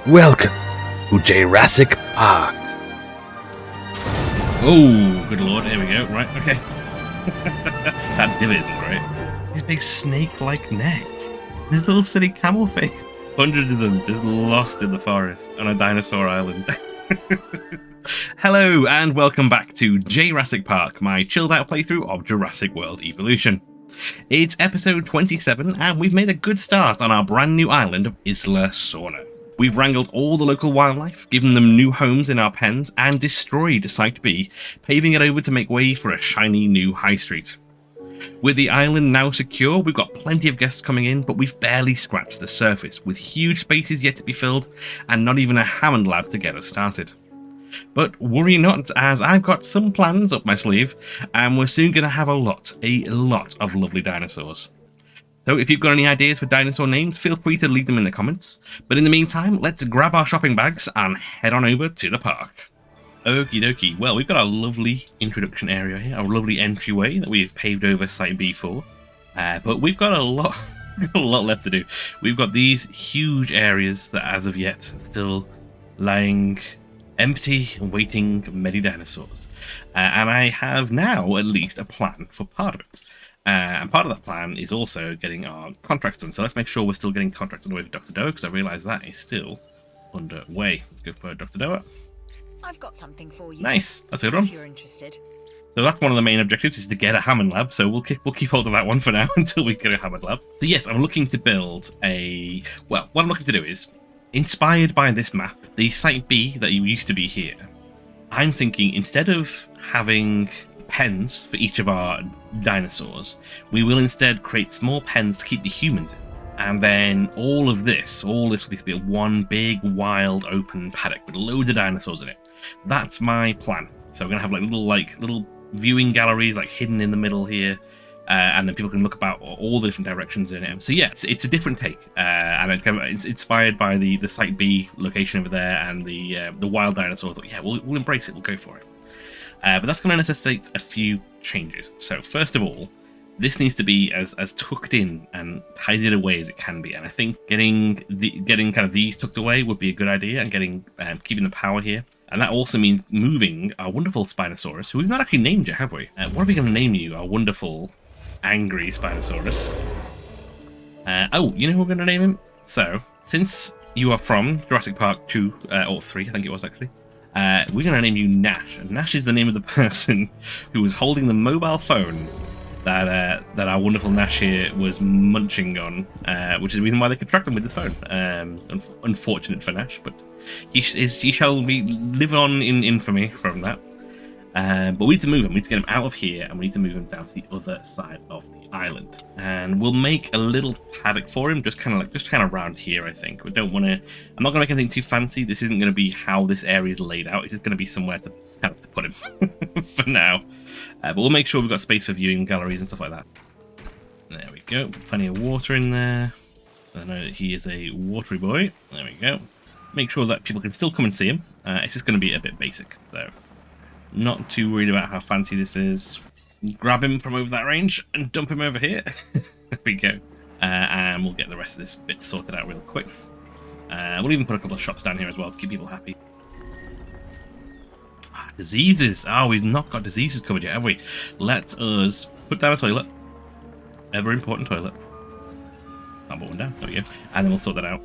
Welcome to Jurassic Park. Oh, good lord, here we go. Right, okay. That divot isn't great. His big snake-like neck. His little silly camel face. Hundreds of them just lost in the forest on a dinosaur island. Hello, and welcome back to Jurassic Park, my chilled-out playthrough of Jurassic World Evolution. It's episode 27, and we've made a good start on our brand new island of Isla Sorna. We've wrangled all the local wildlife, given them new homes in our pens, and destroyed Site B, paving it over to make way for a shiny new high street. With the island now secure, we've got plenty of guests coming in, but we've barely scratched the surface, with huge spaces yet to be filled, and not even a Hammond lab to get us started. But worry not, as I've got some plans up my sleeve, and we're soon going to have a lot of lovely dinosaurs. So if you've got any ideas for dinosaur names, feel free to leave them in the comments. But in the meantime, let's grab our shopping bags and head on over to the park. Okie dokie. Well, we've got our lovely introduction area here, our lovely entryway that we've paved over Site B for. But we've got a lot left to do. We've got these huge areas that as of yet are still lying empty and waiting many dinosaurs. And I have now at least a plan for part of it. And part of that plan is also getting our contracts done. So let's make sure we're still getting contracts underway with Dr. Doa, because I realise that is still underway. Let's go for Dr. Doa. I've got something for you. Nice, that's a good one. If you're interested. So that's one of the main objectives, is to get a Hammond lab. So we'll keep hold of that one for now until we get a Hammond lab. So yes, I'm looking to build a... Well, what I'm looking to do is, inspired by this map, the Site B that used to be here, I'm thinking instead of having pens for each of our dinosaurs, we will instead create small pens to keep the humans in. And then all this will be one big, wild, open paddock with loads of dinosaurs in it. That's my plan. So we're gonna have little viewing galleries hidden in the middle here, and then people can look about all the different directions in it. So yeah, it's a different take, and it's inspired by the Site B location over there and the wild dinosaurs. Yeah, we'll embrace it. We'll go for it. But that's going to necessitate a few changes. So first of all, this needs to be as tucked in and tidied away as it can be. And I think getting kind of these tucked away would be a good idea, and keeping the power here. And that also means moving our wonderful Spinosaurus, who we've not actually named yet, have we? What are we going to name you? Our wonderful, angry Spinosaurus. Oh, you know who we're going to name him? So, since you are from Jurassic Park 2, or 3, I think it was actually, we're going to name you Nash. And Nash is the name of the person who was holding the mobile phone that our wonderful Nash here was munching on, which is the reason why they could track them with this phone. Unfortunate for Nash, but he shall live on in infamy from that. But we need to move him. We need to get him out of here, and we need to move him down to the other side of the island. And we'll make a little paddock for him, just kind of around here. I think we don't want to. I'm not going to make anything too fancy. This isn't going to be how this area is laid out. It's just going to be somewhere to put him for now. But we'll make sure we've got space for viewing galleries and stuff like that. There we go. Plenty of water in there. I know that he is a watery boy. There we go. Make sure that people can still come and see him. It's just going to be a bit basic, though. Not too worried about how fancy this is. Grab him from over that range and dump him over here. There we go. And we'll get the rest of this bit sorted out real quick. We'll even put a couple of shops down here as well to keep people happy. Diseases. Oh, we've not got diseases covered yet, have we? Let us put down a toilet. Ever important toilet. I'll put one down. There we go. And then we'll sort that out.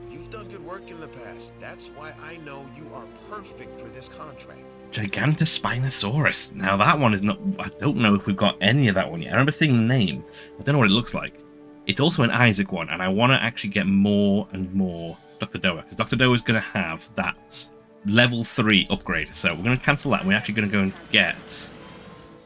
You've done good work in the past. That's why I know you are perfect for this contract. Gigantospinosaurus. Now that one is not... I don't know if we've got any of that one yet. I remember seeing the name. I don't know what it looks like. It's also an Isaac one, and I want to actually get more and more Dr. Doa, because Dr. Doa is going to have that level 3 upgrade. So we're going to cancel that, and we're actually going to go and get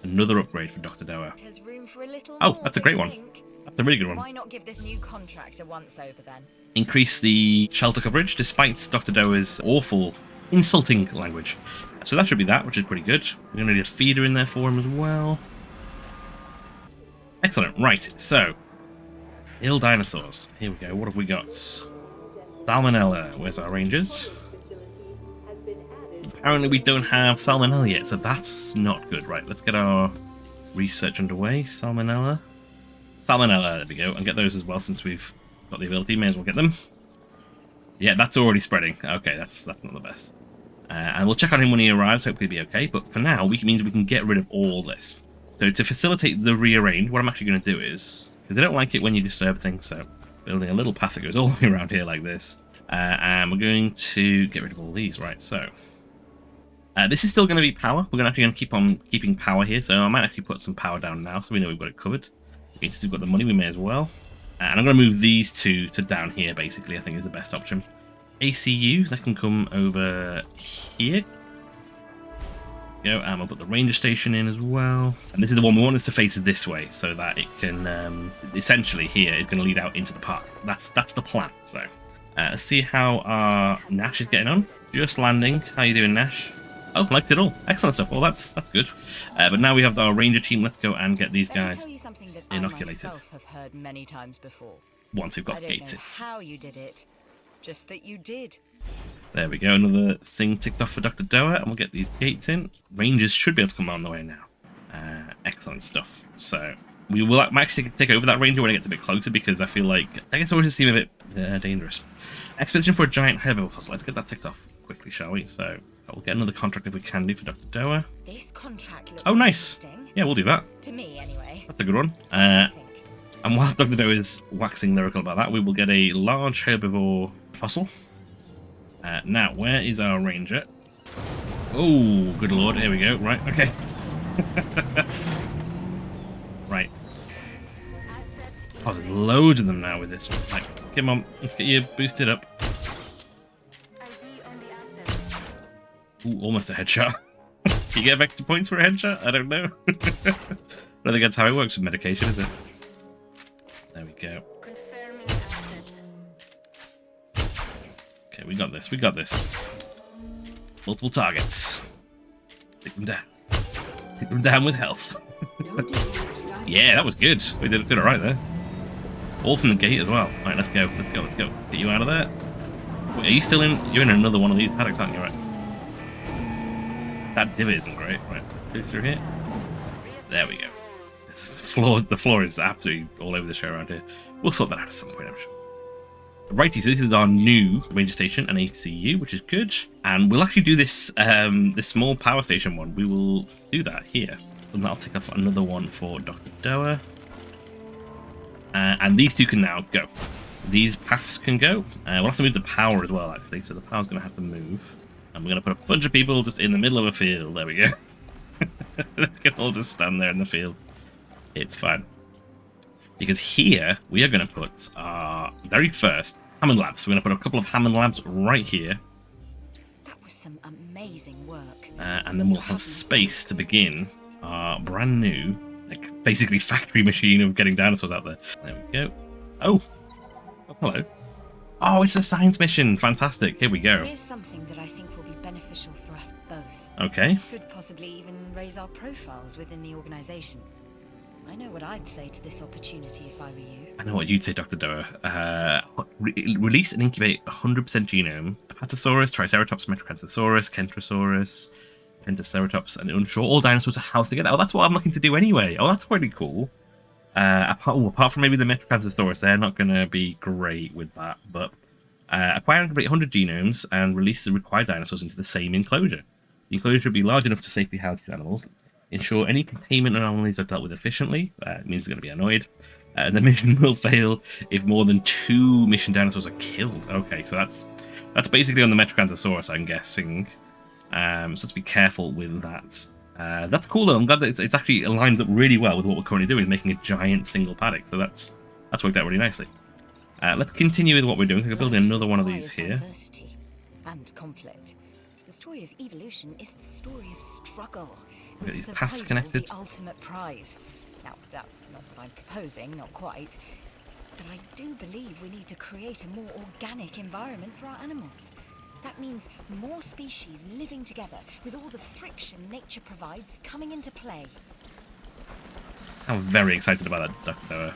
another upgrade for Dr. Doa. There's room for a little Oh, more, that's a great one. think? That's a really good one. Why not give this new contract a once over then? Increase the shelter coverage, despite Dr. Doa's awful, insulting language. So that should be that, which is pretty good. We're going to need a feeder in there for him as well. Excellent. Right, so ill dinosaurs. Here we go. What have we got? Salmonella. Where's our rangers? Apparently we don't have Salmonella yet, so that's not good. Right, let's get our research underway. Salmonella. Salmonella, there we go. And get those as well, since we've got the ability. May as well get them. Yeah, that's already spreading. Okay, that's not the best. And we'll check on him when he arrives. Hopefully he'll be okay. But for now, means we can get rid of all this. So to facilitate the rearrange, what I'm actually going to do is, because I don't like it when you disturb things, so building a little path that goes all the way around here like this. And we're going to get rid of all these, right? So this is still going to be power. We're going to keep on keeping power here. So I might actually put some power down now, so we know we've got it covered. Okay, since we've got the money, we may as well. And I'm going to move these two to down here, basically, I think is the best option. ACUs, that can come over here. Go, and we'll put the ranger station in as well. And this is the one we want us to face this way, so that it can, essentially here is going to lead out into the park. That's the plan. So let's see how our Nash is getting on. Just landing. How you doing, Nash? Oh, liked it all. Excellent stuff. Well, that's good. But now we have our ranger team. Let's go and get these guys tell you something that inoculated. I myself have heard many times before. Once we've got I don't gates know in. how you did it, just that you did. There we go, another thing ticked off for Dr. Doa, and we'll get these gates in. Rangers should be able to come on the way now. Excellent stuff. So, we will actually take over that ranger when it gets a bit closer, because I feel like Stegosaurus seem a bit dangerous. Expedition for a giant herbivore fossil. Let's get that ticked off quickly, shall we? So, we'll get another contract if we can do for Dr. Doa. This contract looks Oh, nice. interesting. Yeah, we'll do that. To me, anyway. That's a good one. What do you think? And whilst Dr. Doa is waxing lyrical about that, we will get a large herbivore fossil. Now, where is our ranger? Oh, good lord, here we go. Right, okay. Right. Oh, there's loads of them now with this one. Like, come on, let's get you boosted up. Ooh, almost a headshot. Do you get extra points for a headshot? I don't know. I don't think that's how it works with medication, is it? There we go. Okay, we got this. We got this. Multiple targets. Take them down. Take them down with health. Yeah, that was good. We did all right there. All from the gate as well. Right, let's go. Let's go. Let's go. Get you out of there. Wait, are you still in? You're in another one of these paddocks, aren't you? Right. That divot isn't great. Right, go through here. There we go. The floor is absolutely all over the show around here. We'll sort that out at some point, I'm sure. Righty, so this is our new ranger station, an ACU, which is good. And we'll actually do this this small power station one. We will do that here. And that'll take off another one for Dr. Doa. And these two can now go. These paths can go. We'll have to move the power as well, actually. So the power's going to have to move. And we're going to put a bunch of people just in the middle of a field. There we go. They can all just stand there in the field. It's fine. Because here, we are going to put our very first Hammond Labs. We're going to put a couple of Hammond Labs right here. That was some amazing work. And then we'll have space to begin our brand new, like, basically factory machine of getting dinosaurs out there. There we go. Oh, hello. Oh, it's a science mission. Fantastic. Here we go. Here's something that I think will be beneficial for us both. Okay. Could possibly even raise our profiles within the organization. I know what I'd say to this opportunity if I were you. I know what you'd say, Dr. Doa. Release and incubate 100% genome. Apatosaurus, Triceratops, Metrocanthosaurus, Kentrosaurus, Pentaceratops, and ensure all dinosaurs are housed together. Oh, that's what I'm looking to do anyway. Oh, that's pretty cool. Apart from maybe the Metrocanthosaurus, they're not going to be great with that. But acquire and complete 100 genomes and release the required dinosaurs into the same enclosure. The enclosure should be large enough to safely house these animals. Ensure any containment anomalies are dealt with efficiently. It means they're going to be annoyed. The mission will fail if more than 2 mission dinosaurs are killed. Okay, so that's basically on the Metrocanthosaurus, I'm guessing. So let's be careful with that. That's cool though. I'm glad that it's actually lines up really well with what we're currently doing, making a giant single paddock. So that's worked out really nicely. Let's continue with what we're doing. We're building another one of these here. Diversity and conflict. The story of evolution is the story of struggle. Look at With these paths survival connected. the ultimate prize. Now, that's not what I'm proposing, not quite. But I do believe we need to create a more organic environment for our animals. That means more species living together with all the friction nature provides coming into play. I'm very excited about that, Dr. Doa.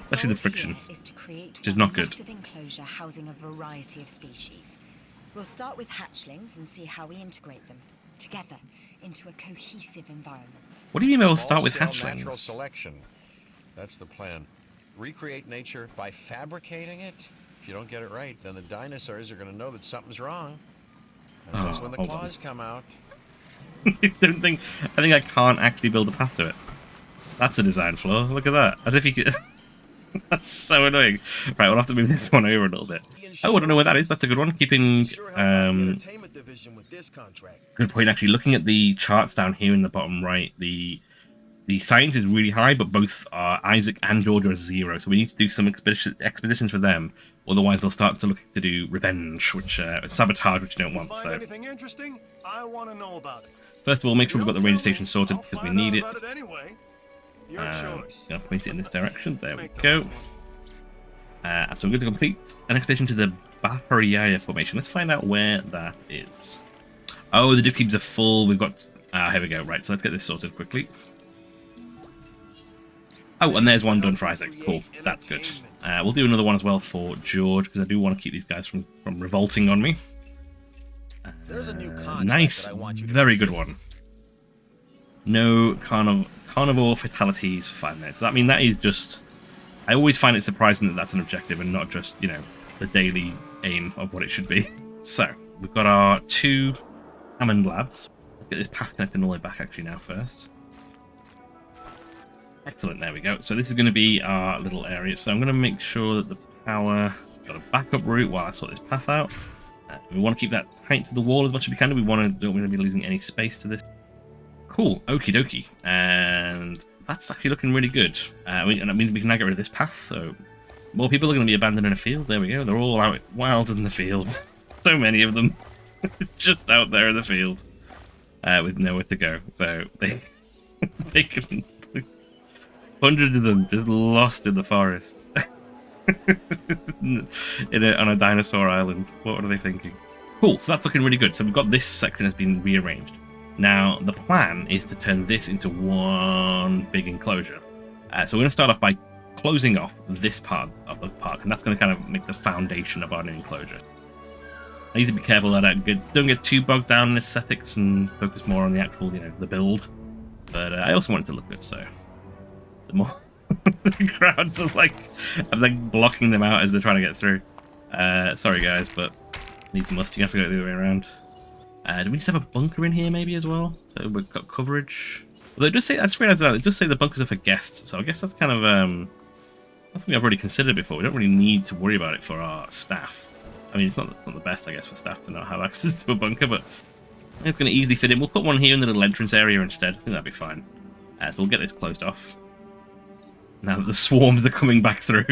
Especially the friction, Is to create which is one not good. massive enclosure housing a variety of species. We'll start with hatchlings and see how we integrate them together into a cohesive environment. What do you mean we'll start with Small-scale natural hatchlings? selection. That's the plan. Recreate nature by fabricating it if you don't get it right, then the dinosaurs are going to know that something's wrong. And that's when the hold on. claws come out. I think I can't actually build a path to it. That's a design flaw. Look at that. As if you could... That's so annoying. Right, we'll have to move this one over a little bit. Oh, I don't know where that is. That's a good one. Keeping... Entertainment division with this contract. Good point, actually. Looking at the charts down here in the bottom right, the science is really high, but both Isaac and Georgia are 0. So we need to do some expeditions for them. Otherwise, they'll start to look to do revenge, which sabotage, which you don't want. So Anything interesting? I want to know about it. first of all, make sure we've got the ranger station sorted because we need it. Anyway. Your choice. Gonna point it in this direction. There we go. So we're going to complete an expedition to the Bahariya formation. Let's find out where that is. Oh, the dig teams are full. We've got... here we go. Right, so let's get this sorted quickly. Oh, and there's one done for Isaac. Cool. That's good. We'll do another one as well for George, because I do want to keep these guys from revolting on me. There's a new contract Nice. that I want you to Very good consider. one. No carnivore fatalities for 5 minutes. I mean, that is just... I always find it surprising that that's an objective and not just, you know, the daily aim of what it should be. So, we've got our 2 Hammond labs. Let's get this path connected all the way back actually now first. Excellent, there we go. So this is going to be our little area. So I'm going to make sure that the power got a backup route while I sort this path out. We want to keep that tight to the wall as much as we can. Don't want to be losing any space to this. Cool, okie dokie. And that's actually looking really good. And that means we can now get rid of this path. So more people are going to be abandoned in a field. There we go. They're all out wild in the field. So many of them. Just out there in the field. With nowhere to go. So they can... Hundreds of them just lost in the forest. On a dinosaur island. What are they thinking? Cool, so that's looking really good. So we've got this section has been rearranged. Now, the plan is to turn this into one big enclosure. So we're going to start off by closing off this part of the park, and that's going to kind of make the foundation of our new enclosure. I need to be careful that I don't get too bogged down in aesthetics and focus more on the actual, you know, the build. But I also want it to look good, so... The more the crowds are like, I'm like blocking them out as they're trying to get through. Sorry guys, but needs must. You have to go the other way around. Do we just have a bunker in here maybe as well? So we've got coverage. Although it does say, I just realised that it does say the bunkers are for guests. So I guess that's kind of that's something I've already considered before. We don't really need to worry about it for our staff. I mean, it's not the best, I guess, for staff to not have access to a bunker, but it's going to easily fit in. We'll put one here in the little entrance area instead. I think that'd be fine. So we'll get this closed off. Now that the swarms are coming back through.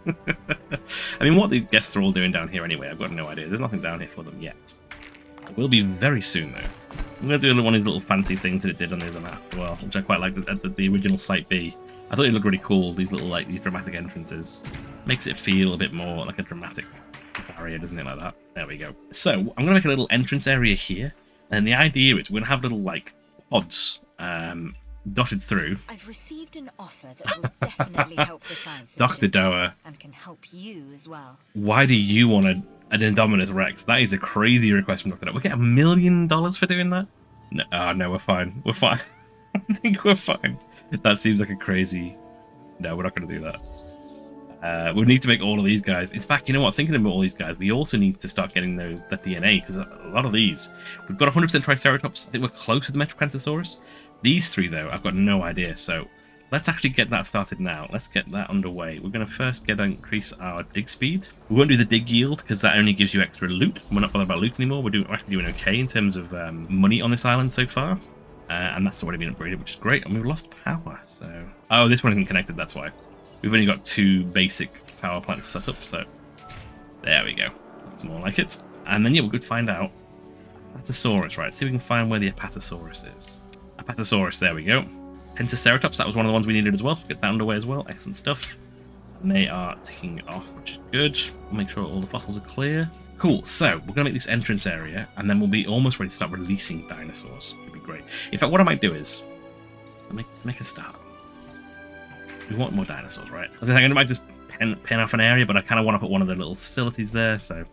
I mean, what the guests are all doing down here anyway, I've got no idea. There's nothing down here for them yet. It will be very soon, though. I'm going to do one of these little fancy things that it did on the other map as well, which I quite like at the original Site B. I thought it looked really cool, these little, like, these dramatic entrances. Makes it feel a bit more like a dramatic barrier, doesn't it, like that? There we go. So, I'm going to make a little entrance area here, and the idea is we're going to have little, like, pods, dotted through. I've received an offer that will definitely help the science Dr. division, Doa, and can help you as well. why do you want an Indominus Rex? That is a crazy request from Dr. Doa. We get $1 million for doing that? No, no, we're fine. We're fine. I think we're fine. That seems like a crazy... No, we're not going to do that. We need to make all of these guys. In fact, you know what? Thinking about all these guys, we also need to start getting that DNA, because a lot of these... We've got 100% Triceratops. I think we're close to the Metrocanthosaurus. These 3, though, I've got no idea. So let's actually get that started now. Let's get that underway. We're going to first increase our dig speed. We won't do the dig yield, because that only gives you extra loot. We're not bothered about loot anymore. We're actually doing okay in terms of money on this island so far. And that's already been upgraded, which is great. And we've lost power, so... Oh, this one isn't connected, that's why. We've only got 2 basic power plants set up, so... There we go. That's more like it. And then, yeah, we'll go find out... Apatosaurus, right? See if we can find where the Apatosaurus is. Apatosaurus, there we go. Pentaceratops, that was one of the ones we needed as well. Get that underway as well. Excellent stuff. And they are ticking off, which is good. We'll make sure all the fossils are clear. Cool, so we're going to make this entrance area, and then we'll be almost ready to start releasing dinosaurs. It'd be great. In fact, what I might do is... Make a start. We want more dinosaurs, right? I was thinking I might just pin off an area, but I kind of want to put one of the little facilities there, so...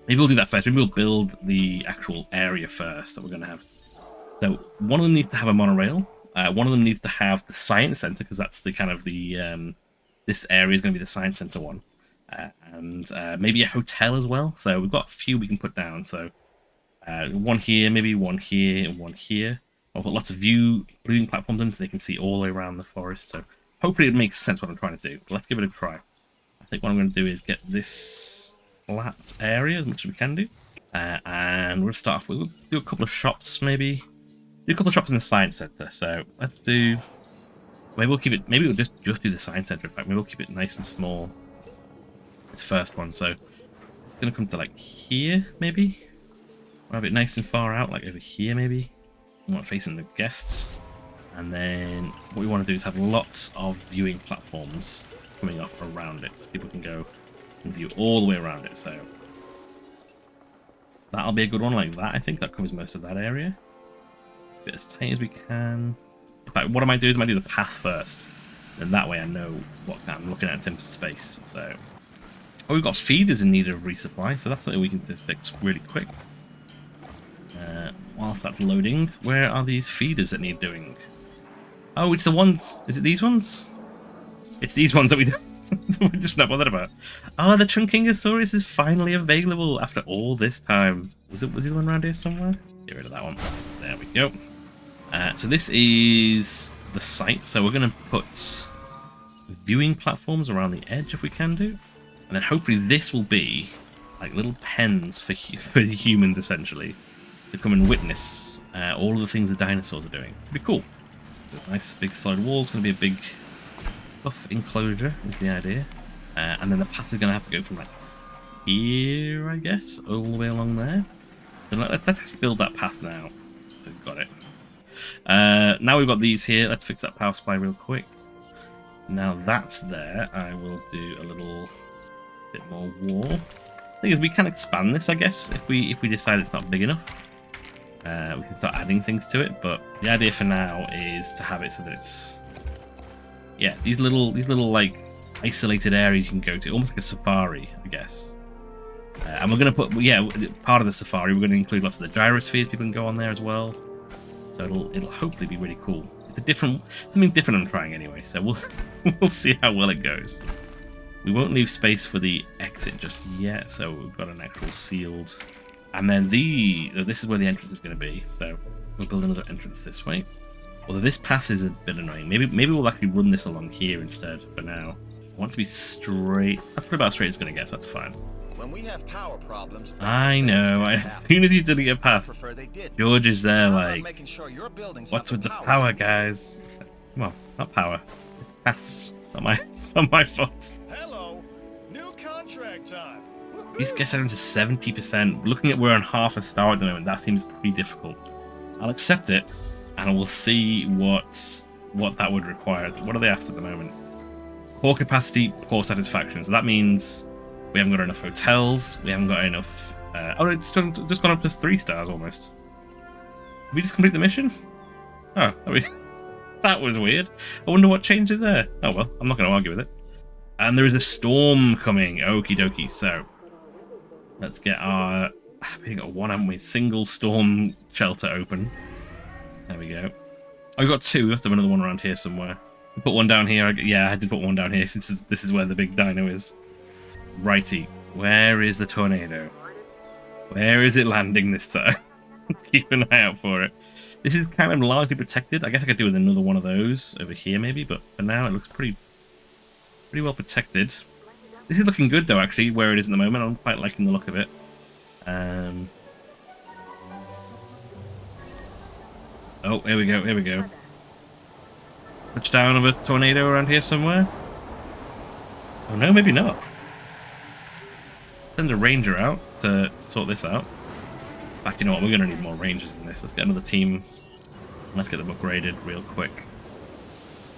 Maybe we'll do that first. Maybe we'll build the actual area first that we're going to have. So, one of them needs to have a monorail. One of them needs to have the science center, because that's the kind of the... this area is going to be the science center one. and maybe a hotel as well. So we've got a few we can put down. So one here, maybe one here, and one here. I'll put lots of viewing platforms in so they can see all the way around the forest. So hopefully it makes sense what I'm trying to do. But let's give it a try. I think what I'm going to do is get this flat area as much as we can do. And we'll start off with, we'll do a couple of shops maybe. Do a couple of shops in the science center. So let's do, maybe we'll keep it, maybe we'll just do the science center. In fact, maybe we'll keep it nice and small. This first one. So it's going to come to like here maybe. Or have it nice and far out, like over here maybe. We want facing the guests. And then what we want to do is have lots of viewing platforms coming off around it. So people can go and view all the way around it. So that'll be a good one like that. I think that covers most of that area. Bit as tight as we can. In fact, what I might do is I might do the path first. And that way I know what I'm looking at in terms of space. So we've got feeders in need of resupply. So that's something we can fix really quick. Whilst that's loading, where are these feeders that need doing? Oh, it's the ones. Is it these ones? It's these ones that we're just not bothered about. Oh, the Trunkingosaurus is finally available after all this time. Was the one around here somewhere? Get rid of that one. There we go. So this is the site. So we're going to put viewing platforms around the edge if we can do. And then hopefully this will be like little pens for humans essentially. To come and witness all of the things the dinosaurs are doing. Pretty cool. Nice big solid wall. It's going to be a big buff enclosure is the idea. And then the path is going to have to go from like here, I guess, all the way along there. So let's actually build that path now. We've got it. Now we've got these here. Let's fix that power supply real quick. Now that's there. I will do a little bit more wall. Thing is, we can expand this, I guess, if we decide it's not big enough. We can start adding things to it, but the idea for now is to have it so that it's, yeah, these little like isolated areas you can go to, almost like a safari, I guess. And we're gonna put, yeah, part of the safari we're gonna include lots of the gyrospheres. People can go on there as well, so it'll hopefully be really cool. It's something different I'm trying anyway, so we'll see how well it goes. We won't leave space for the exit just yet, so we've got an actual sealed. And then this is where the entrance is going to be, so we'll build another entrance this way. Although this path is a bit annoying. Maybe we'll actually run this along here instead for now. I want to be straight. That's probably about straight as it's going to get, so that's fine. When we have power problems, I know. As soon as you delete a path, George is there like, what's with the power, guys? Come on, it's not power. It's paths. It's not my fault. Hello. New contract time. These get down to 70%. Looking at we're on half a star at the moment, that seems pretty difficult. I'll accept it, and we'll see what that would require. What are they after at the moment? Poor capacity, poor satisfaction. So that means we haven't got enough hotels. We haven't got enough. Oh, it's just gone up to 3 stars almost. Did we just complete the mission? Oh, that was weird. I wonder what changes there. Oh well, I'm not going to argue with it. And there is a storm coming. Okie dokie. So let's get our. We got one, haven't we? Single storm shelter open. There we go. Oh, we got 2. We must have another one around here somewhere. I put one down here. Yeah, I did put one down here since this is where the big dino is. Righty. Where is the tornado? Where is it landing this time? Let's keep an eye out for it. This is kind of largely protected. I guess I could do with another one of those over here maybe, but for now it looks pretty well protected. This is looking good though, actually, where it is at the moment. I'm quite liking the look of it. Oh, here we go. Touchdown of a tornado around here somewhere? Oh no, maybe not. Send a ranger out to sort this out. In fact, you know what, we're going to need more rangers than this. Let's get another team. Let's get them upgraded real quick.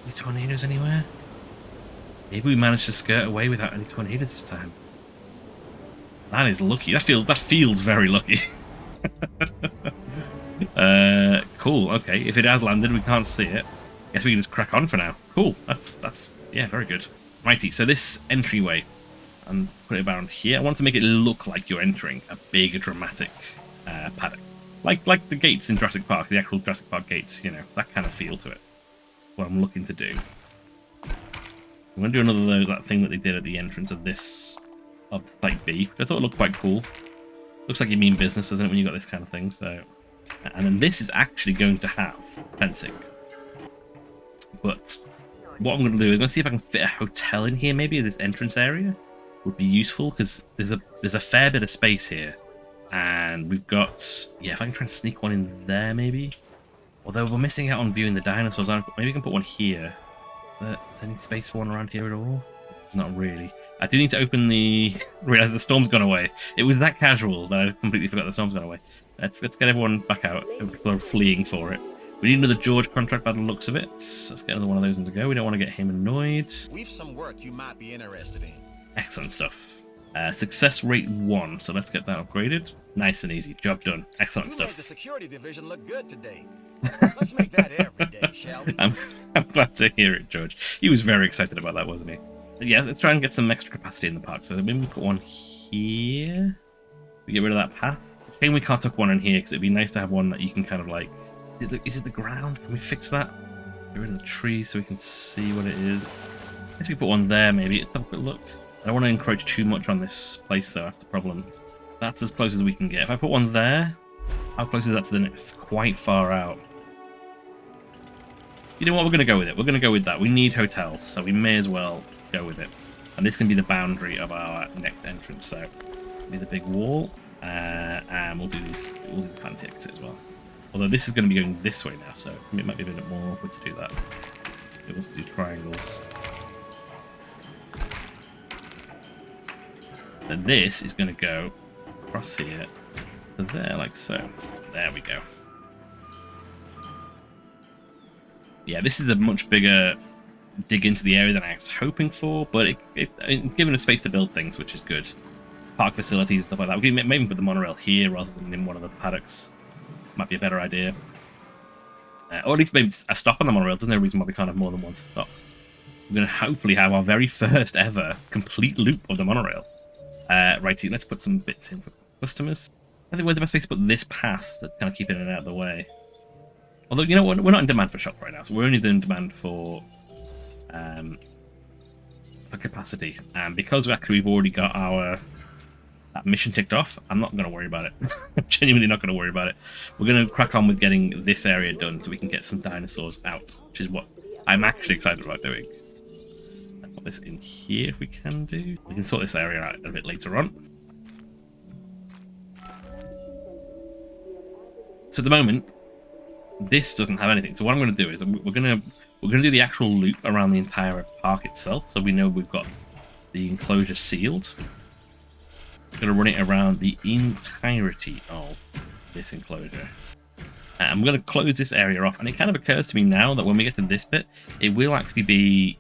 Any tornadoes anywhere? Maybe we managed to skirt away without any tornadoes this time. That is lucky. That feels very lucky. Cool. Okay, if it has landed, we can't see it. Guess we can just crack on for now. Cool. That's yeah, very good. Righty. So this entryway, I'm putting it around here. I want to make it look like you're entering a big, dramatic paddock, like the gates in Jurassic Park, the actual Jurassic Park gates. You know, that kind of feel to it. What I'm looking to do. I'm going to do another that thing that they did at the entrance of Site B, which I thought looked quite cool. Looks like you mean business, doesn't it, when you got this kind of thing? So, and then this is actually going to have fencing. But what I'm going to do is I'm going to see if I can fit a hotel in here. Maybe this entrance area would be useful because there's a fair bit of space here, and we've got if I can try and sneak one in there maybe. Although we're missing out on viewing the dinosaurs, maybe we can put one here. Is there any space for one around here at all? It's not really. I do need to open the... realize the storm's gone away. It was that casual that I completely forgot the storm's gone away. Let's get everyone back out. People are fleeing for it. We need another George contract by the looks of it. Let's get another one of those in to go. We don't want to get him annoyed. We've some work you might be interested in. Excellent stuff. Success rate 1, so let's get that upgraded. Nice and easy. Job done. Excellent You stuff. made the security division look good today. Let's make that every day, shall we? I'm glad to hear it, George. He was very excited about that, wasn't he? But yeah, let's try and get some extra capacity in the park. So maybe we put one here. We get rid of that path. Shame we can't tuck one in here because it'd be nice to have one that you can kind of like... Is it the ground? Can we fix that? Get rid of the tree so we can see what it is. I guess we put one there maybe. Let's have a quick look. I don't want to encroach too much on this place though, that's the problem. That's as close as we can get. If I put one there, how close is that to the next? Quite far out. You know what, we're going to go with it. We're going to go with that. We need hotels, so we may as well go with it. And this can be the boundary of our next entrance, so be the big wall. And we'll do the fancy exit as well. Although this is going to be going this way now, so it might be a bit more awkward to do that. It wants to do triangles. Then this is going to go across here to there, like so. There we go. Yeah, this is a much bigger dig into the area than I was hoping for, but it's given us space to build things, which is good. Park facilities and stuff like that. We can maybe put the monorail here rather than in one of the paddocks. Might be a better idea. Or at least maybe a stop on the monorail. There's no reason why we can't have more than one stop. We're going to hopefully have our very first ever complete loop of the monorail. Righty, let's put some bits in for customers. I think where's the best place to put this path that's kind of keeping it out of the way? Although, you know what, we're not in demand for shops right now, so we're only in demand for capacity. And because we've already got that mission ticked off, I'm not going to worry about it. I'm genuinely not going to worry about it. We're going to crack on with getting this area done so we can get some dinosaurs out, which is what I'm actually excited about doing. I'll put this in here if we can do. We can sort this area out a bit later on. So at the moment, this doesn't have anything. So what I'm going to do is we're going to do the actual loop around the entire park itself, so we know we've got the enclosure sealed. I'm going to run it around the entirety of this enclosure. I'm going to close this area off, and it kind of occurs to me now that when we get to this bit, it will actually be,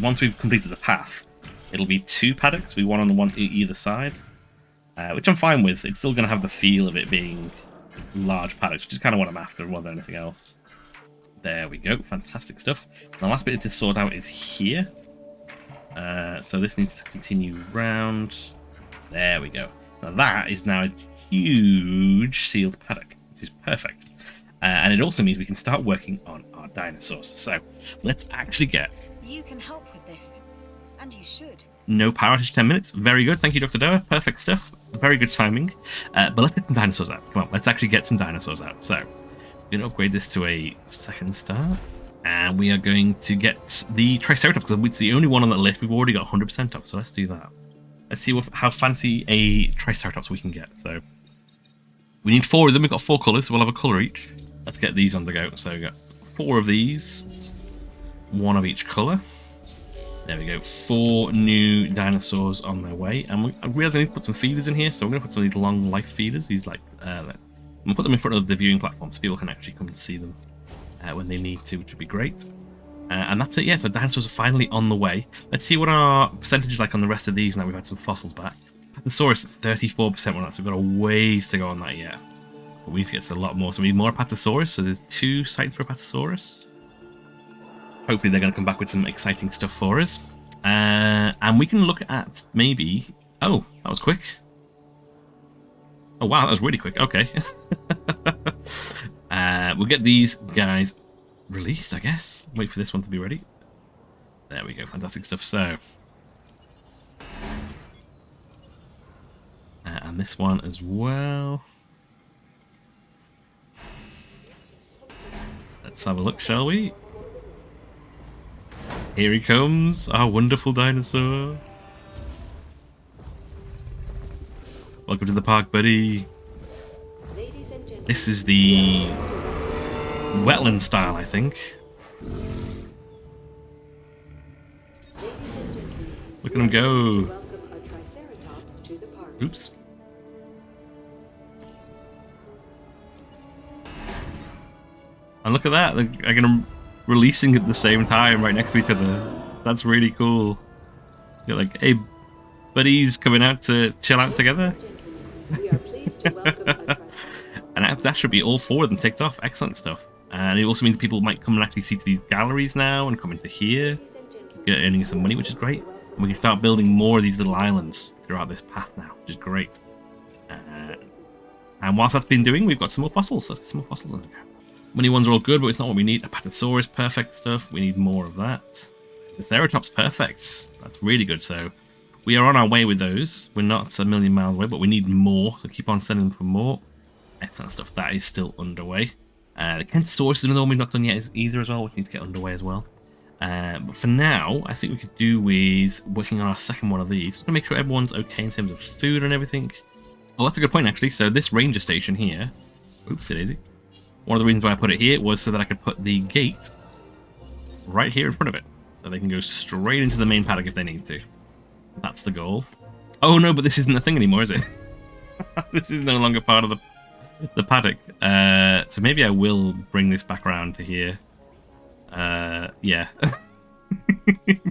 once we've completed the path, it'll be 2 paddocks, be one on either side, which I'm fine with. It's still going to have the feel of it being large paddocks, which is kind of what I'm after more than anything else. There we go, fantastic stuff. And the last bit to sort out is here. So this needs to continue round. There we go. Now that is now a huge sealed paddock, which is perfect. And it also means we can start working on our dinosaurs. So let's actually get... You can help with this, and you should. No power outage, 10 minutes. Very good. Thank you, Dr. Doa. Perfect stuff. Very good timing. But let's get some dinosaurs out. Come on, let's actually get some dinosaurs out. So we're going to upgrade this to a 2nd star. And we are going to get the Triceratops, because it's the only one on that list. We've already got 100% of, so let's do that. Let's see how fancy a Triceratops we can get. So we need 4 of them. We've got 4 colours, so we'll have a colour each. Let's get these on the go. So we've got 4 of these. 1 of each colour. There we go. 4 new dinosaurs on their way. And I realize I need to put some feeders in here, so I'm going to put some of these long life feeders. These I'm going to put them in front of the viewing platform so people can actually come and see them when they need to, which would be great. And that's it, yeah, so dinosaurs are finally on the way. Let's see what our percentage is like on the rest of these now we've had some fossils back. Apatosaurus at 34% on that, so we've got a ways to go on that yet. But we need to get a lot more, so we need more Apatosaurus, so there's 2 sites for Apatosaurus. Hopefully they're going to come back with some exciting stuff for us. And we can look at maybe... Oh, that was quick. Oh wow, that was really quick, okay. We'll get these guys released, I guess. Wait for this one to be ready. There we go, fantastic stuff. So, and this one as well. Let's have a look, shall we? Here he comes, our wonderful dinosaur. Welcome to the park, buddy. This is the wetland style, I think. Look at him go. Oops. And look at that, they're going to releasing at the same time right next to each other. That's really cool. You're like, hey, buddies coming out to chill out together. And that should be all four of them ticked off. Excellent stuff. And it also means people might come and actually see to these galleries now and come into here, get earning some money, which is great. And we can start building more of these little islands throughout this path now, which is great. And whilst that's been doing, we've got some more fossils. Let's get some more fossils in there. Money ones are all good, but it's not what we need. Apatosaurus, perfect stuff. We need more of that. The Ceratops, perfect. That's really good. So we are on our way with those. We're not a million miles away, but we need more. So keep on sending them for more. Excellent stuff. That is still underway. The Kentosaurus is another one we've not done yet either as well, which needs to get underway as well. But for now, I think we could do with working on our second one of these. Just to make sure everyone's okay in terms of food and everything. Oh, that's a good point, actually. So this ranger station here... Oops, daisy. One of the reasons why I put it here was so that I could put the gate right here in front of it. So they can go straight into the main paddock if they need to. That's the goal. Oh no, but this isn't a thing anymore, is it? This is no longer part of the paddock. So maybe I will bring this back around to here. Yeah.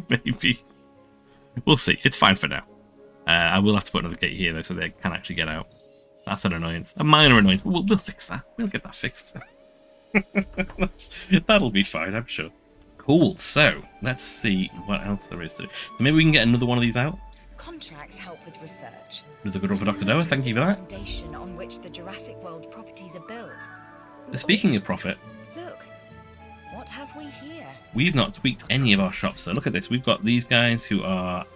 Maybe. We'll see. It's fine for now. I will have to put another gate here, though, so they can actually get out. That's an annoyance. A minor annoyance, but we'll fix that. We'll get that fixed. That'll be fine, I'm sure. Cool, so let's see what else there is to do. Maybe we can get another one of these out. Contracts help with research. Another good one for Dr. Noah, thank you for that. Foundation on which the Jurassic World properties are built. Speaking of profit, Look, what have we here? we've not tweaked any of our shops. So look at this. We've got these guys who are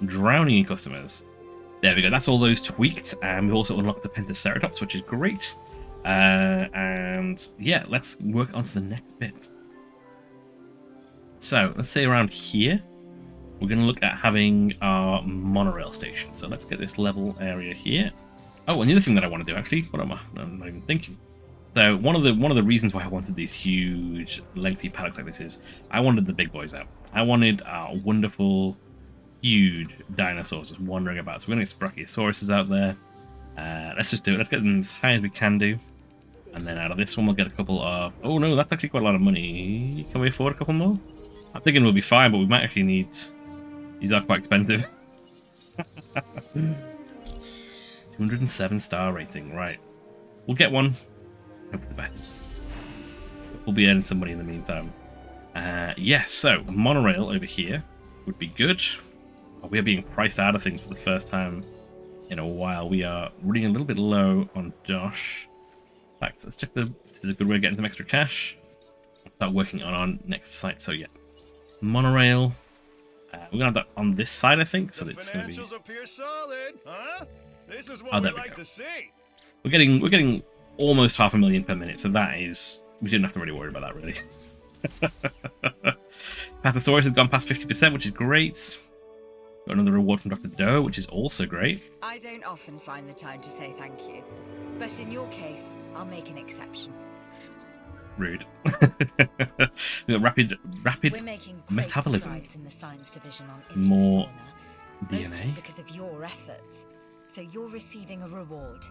drowning in customers. There we go. That's all those tweaked. And we've also unlocked the Pentaceratops, which is great. And yeah, let's work on to the next bit. So let's say around here, we're going to look at having our monorail station. So let's get this level area here. Oh, and the other thing that I want to do, actually, what am I? I'm not even thinking. So one of the reasons why I wanted these huge, lengthy paddocks like this is I wanted the big boys out. I wanted our wonderful, huge dinosaurs just wandering about. So we're going to get Sprachiosauruses out there. Let's just do it. Let's get them as high as we can do. And then out of this one, we'll get a couple of... Oh, no, that's actually quite a lot of money. Can we afford a couple more? I'm thinking we'll be fine, but we might actually need... These are quite expensive. 207 star rating, right. We'll get one. Hope for the best. We'll be earning some money in the meantime. Yes, so monorail over here would be good. We are being priced out of things for the first time in a while. We are running a little bit low on Josh. In fact, let's check this is a good way of getting some extra cash. Start working on our next site. So yeah, monorail. We're gonna have that on this side, I think. So it's gonna be. Financials appear solid, huh? This is what Oh, we there we like go. to see. We're getting almost 500,000 per minute. So that is we didn't have to really worry about that really. Apatosaurus has gone past 50%, which is great. Got another reward from Dr. Doe, which is also great. I don't often find the time to say thank you, but in your case, I'll make an exception. Rude. We got rapid We're making great metabolism. strides in the science division on Isla More Sorna, mostly DNA. because of your efforts. So you're receiving a reward.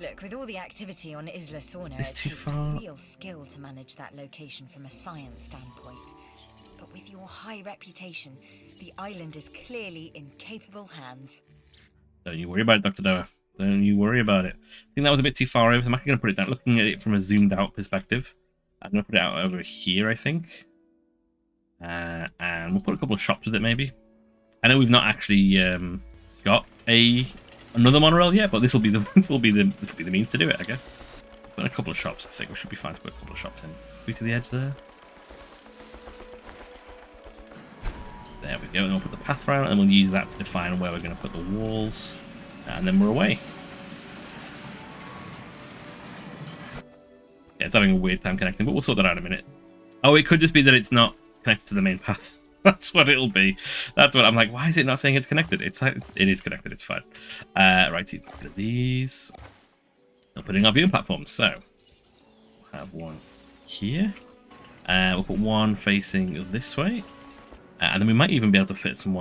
Look, with all the activity on Isla Sorna, This it too takes far? real skill to manage that location from a science standpoint. But with your high reputation, the island is clearly in capable hands. Don't you worry about it, Dr. Doe. Don't you worry about it. I think that was a bit too far over, so I'm actually going to put it down. Looking at it from a zoomed out perspective, I'm going to put it out over here, I think. And we'll put a couple of shops with it, maybe. I know we've not actually got another monorail yet, but this will be the means to do it, I guess. Put a couple of shops, I think we should be fine to put a couple of shops in. Quick to the edge there. There we go, and we'll put the path around, and we'll use that to define where we're going to put the walls, and then we're away. Yeah, it's having a weird time connecting, but we'll sort that out in a minute. Oh, it could just be that it's not connected to the main path. That's what it'll be. That's what I'm like, why is it not saying it's connected? It is connected, it's fine. Right, put these. I'm putting our viewing platforms, so we'll have one here. We'll put one facing this way. And then we might even be able to fit some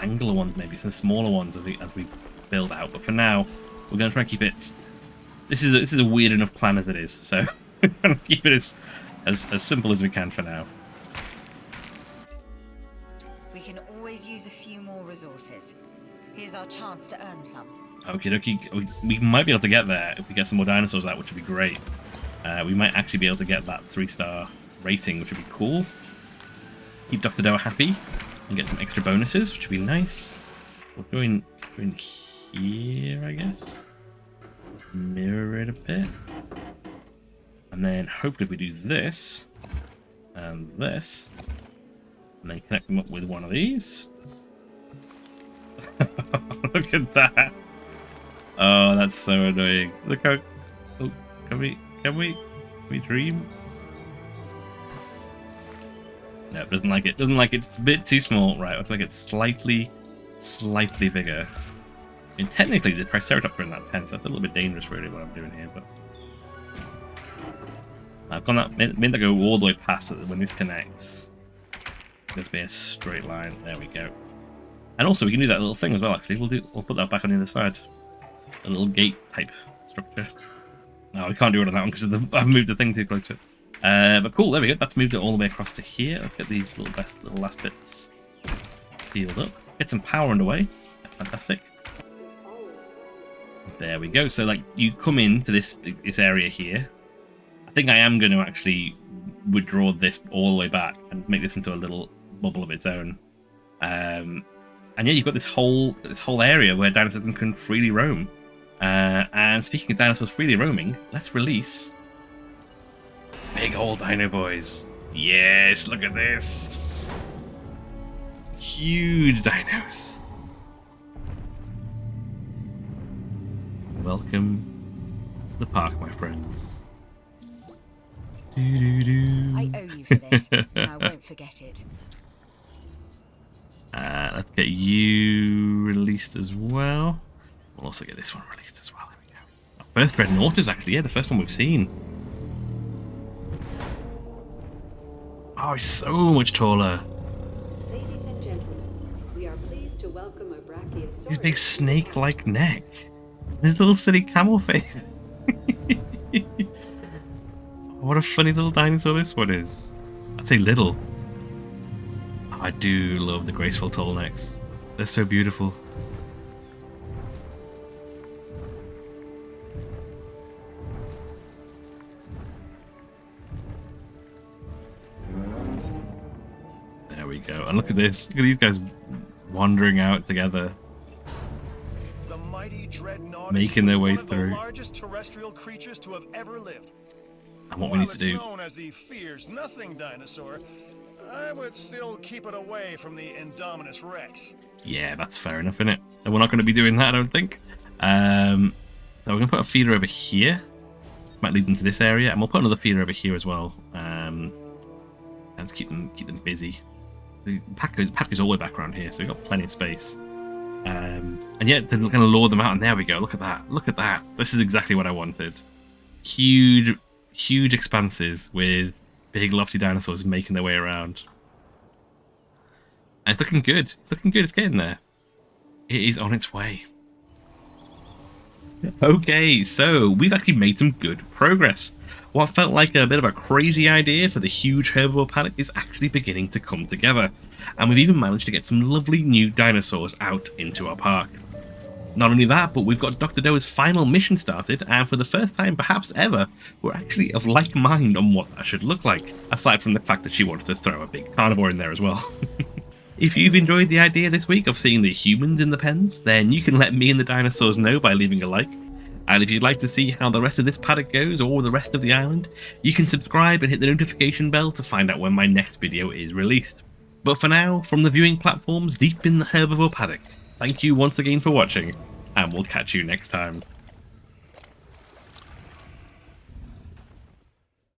angular ones, maybe some smaller ones as we build out. But for now, we're going to try and keep it. This is a weird enough plan as it is, so we're going to keep it as simple as we can for now. We can always use a few more resources. Here's our chance to earn some. Okie dokie. We might be able to get there if we get some more dinosaurs out, which would be great. We might actually be able to get that 3-star rating, which would be cool. Keep Dr. Doe happy and get some extra bonuses, which would be nice. We'll join here, I guess. Mirror it a bit. And then hopefully if we do this and this, and then connect them up with one of these. Look at that. Oh, that's so annoying. Look how... Oh, can we dream? No, it doesn't like it. Doesn't like it. It's a bit too small. Right, let's make it slightly bigger. I mean, technically, the Triceratops are in that pen, so that's a little bit dangerous, really, what I'm doing here. But I've gone that meant to go all the way past it when this connects. There's be a straight line. There we go. And also, we can do that little thing as well. Actually, we'll put that back on the other side. A little gate type structure. No, we can't do it on that one because I've moved the thing too close to it. But cool, there we go. That's moved it all the way across to here. Let's get these little last bits sealed up. Get some power underway. That's fantastic. There we go. So, like, you come into this area here. I think I am going to actually withdraw this all the way back and make this into a little bubble of its own. And yeah, you've got this whole area where dinosaurs can freely roam. And speaking of dinosaurs freely roaming, let's release big old dino boys. Yes, look at this. Huge dinos. Welcome to the park, my friends. I owe you for this, and I won't forget it. Let's get you released as well. We'll also get this one released as well. There we go. Our first Dreadnought actually, yeah, the first one we've seen. Oh, he's so much taller. Ladies and gentlemen, we are pleased to welcome a Brachiosaurus. His big snake-like neck. His little silly camel face. What a funny little dinosaur this one is. I'd say little. Oh, I do love the graceful tall necks. They're so beautiful. There we go. And look at this. Look at these guys wandering out together. The mighty Dreadnought Making their way is one of through. the largest terrestrial creatures to have ever lived. And what we While need to do. it's known as the fears nothing dinosaur, I would still keep it away from the Indominus Rex. Yeah, that's fair enough, isn't it? And we're not going to be doing that, I don't think. So we're going to put a feeder over here. Might lead them to this area, and we'll put another feeder over here as well. And to keep them busy. The pack goes all the way back around here, so we've got plenty of space. And yeah, to kind of lure them out, and there we go. Look at that! Look at that! This is exactly what I wanted. Huge expanses with big lofty dinosaurs making their way around. And it's looking good. It's looking good. It's getting there. It is on its way. Okay, so we've actually made some good progress. What felt like a bit of a crazy idea for the huge herbivore paddock is actually beginning to come together. And we've even managed to get some lovely new dinosaurs out into our park. Not only that, but we've got Dr. Doe's final mission started, and for the first time perhaps ever, we're actually of like mind on what that should look like, aside from the fact that she wanted to throw a big carnivore in there as well. If you've enjoyed the idea this week of seeing the humans in the pens, then you can let me and the dinosaurs know by leaving a like. And if you'd like to see how the rest of this paddock goes, or the rest of the island, you can subscribe and hit the notification bell to find out when my next video is released. But for now, from the viewing platforms deep in the herbivore paddock, thank you once again for watching, and we'll catch you next time.